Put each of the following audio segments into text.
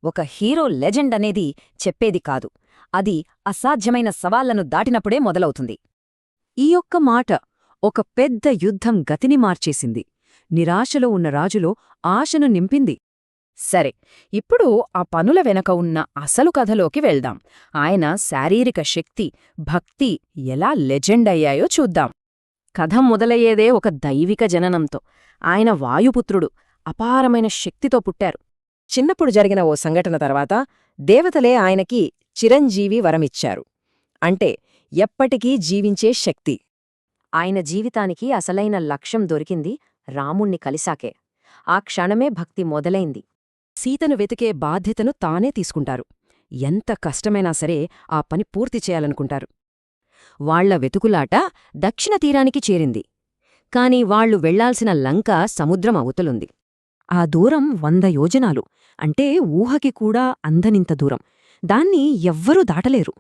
ఒక hero legend అనేది చెప్పేది కాదు, అది అసాధ్యమైన సవాళ్లను దాటినప్పుడే మొదలవుతుంది. ఈ ఒక్క మాట ఒక పెద్ద యుద్ధం గతిని మార్చేసింది. నిరాశలో ఉన్న రాజులో ఆశను నింపింది. సరే, ఇప్పుడు ఆ పనుల వెనక ఉన్న అసలు కథలోకి వెళ్దాం. ఆయన శారీరక శక్తి, భక్తి ఎలా లెజెండ్ అయ్యాయో చూద్దాం. కథ మొదలయ్యేదే ఒక దైవిక జననంతో. ఆయన వాయుపుత్రుడు, అపారమైన శక్తితో పుట్టారు. చిన్నప్పుడు జరిగిన ఓ సంఘటన తర్వాత దేవతలే ఆయనకి చిరంజీవి వరమిచ్చారు. అంటే ఎప్పటికీ జీవించే శక్తి. ఆయన జీవితానికి అసలైన లక్ష్యం దొరికింది రాముణ్ణి కలిసాకే. ఆ క్షణమే భక్తి మొదలైంది. సీతను వెతికే బాధ్యతను తానే తీసుకుంటారు. ఎంత కష్టమైనా సరే ఆ పని పూర్తి చేయాలనుకుంటారు. వాళ్ల వెతుకులాట దక్షిణ తీరానికి చేరింది. కాని వాళ్లు వెళ్లాల్సిన లంక సముద్రం అవతలుంది. ఆ దూరం 100 యోజనాలు, అంటే ఊహకి కూడా అందనింత దూరం. దాన్ని ఎవ్వరూ దాటలేరు.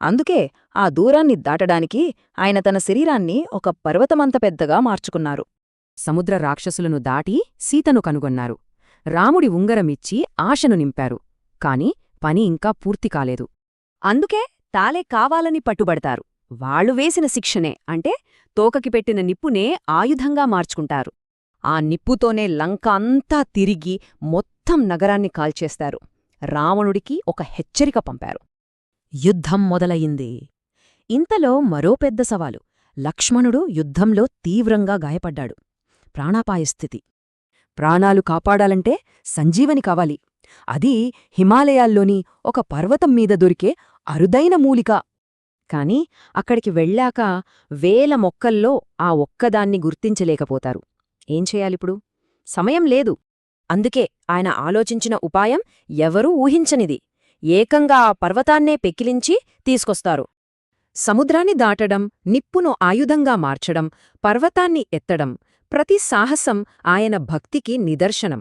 అందుకే ఆ దూరాన్ని దాటడానికి ఆయన తన శరీరాన్ని ఒక పర్వతమంత పెద్దగా మార్చుకున్నారు. సముద్ర రాక్షసులను దాటి సీతను కనుగొన్నారు. రాముడి ఉంగరమిచ్చి ఆశను నింపారు. కాని పని ఇంకా పూర్తి కాలేదు. అందుకే తాలే కావాలని పట్టుబడతారు. వాళ్లు వేసిన శిక్షనే, అంటే తోకకి పెట్టిన నిప్పునే ఆయుధంగా మార్చుకుంటారు. ఆ నిప్పుతోనే లంక అంతా తిరిగి మొత్తం నగరాన్ని కాల్చేస్తారు. రావణుడికి ఒక హెచ్చరిక పంపారు. యుద్ధం మొదలయింది. ఇంతలో మరో పెద్ద సవాలు. లక్ష్మణుడు యుద్ధంలో తీవ్రంగా గాయపడ్డాడు. ప్రాణాపాయస్థితి. ప్రాణాలు కాపాడాలంటే సంజీవని కావాలి. అది హిమాలయాల్లోని ఒక పర్వతం మీద దొరికే అరుదైన మూలిక. కాని అక్కడికి వెళ్ళాక వేల మొక్కల్లో ఆ ఒక్కదాన్ని గుర్తించలేకపోతారు. ఏం చేయాలిప్పుడు? సమయం లేదు. అందుకే ఆయన ఆలోచించిన ఉపాయం ఎవరూ ఊహించనిది. ఏకంగా ఆ పర్వతాన్నే పెక్కిలించి తీసుకొస్తారు. సముద్రాన్ని దాటడం, నిప్పును ఆయుధంగా మార్చడం, పర్వతాన్ని ఎత్తడం, ప్రతి సాహసం ఆయన భక్తికి నిదర్శనం.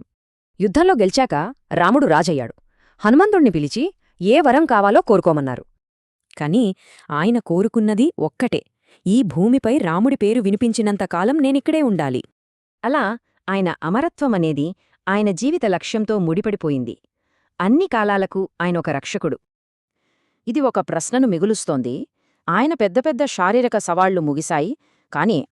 యుద్ధంలో గెలిచాక రాముడు రాజయ్యాడు. హనుమంతుణ్ణి పిలిచి ఏ వరం కావాలో కోరుకోమన్నారు. కాని ఆయన కోరుకున్నది ఒక్కటే, ఈ భూమిపై రాముడి పేరు వినిపించినంతకాలం నేనిక్కడే ఉండాలి. అలా ఆయన అమరత్వమనేది ఆయన జీవిత లక్ష్యంతో ముడిపడిపోయింది. అన్ని కాలాలకు ఆయనొక రక్షకుడు. ఇది ఒక ప్రశ్నను మిగులుస్తోంది. ఆయన పెద్ద పెద్ద శారీరక సవాళ్లు ముగిశాయి, కాని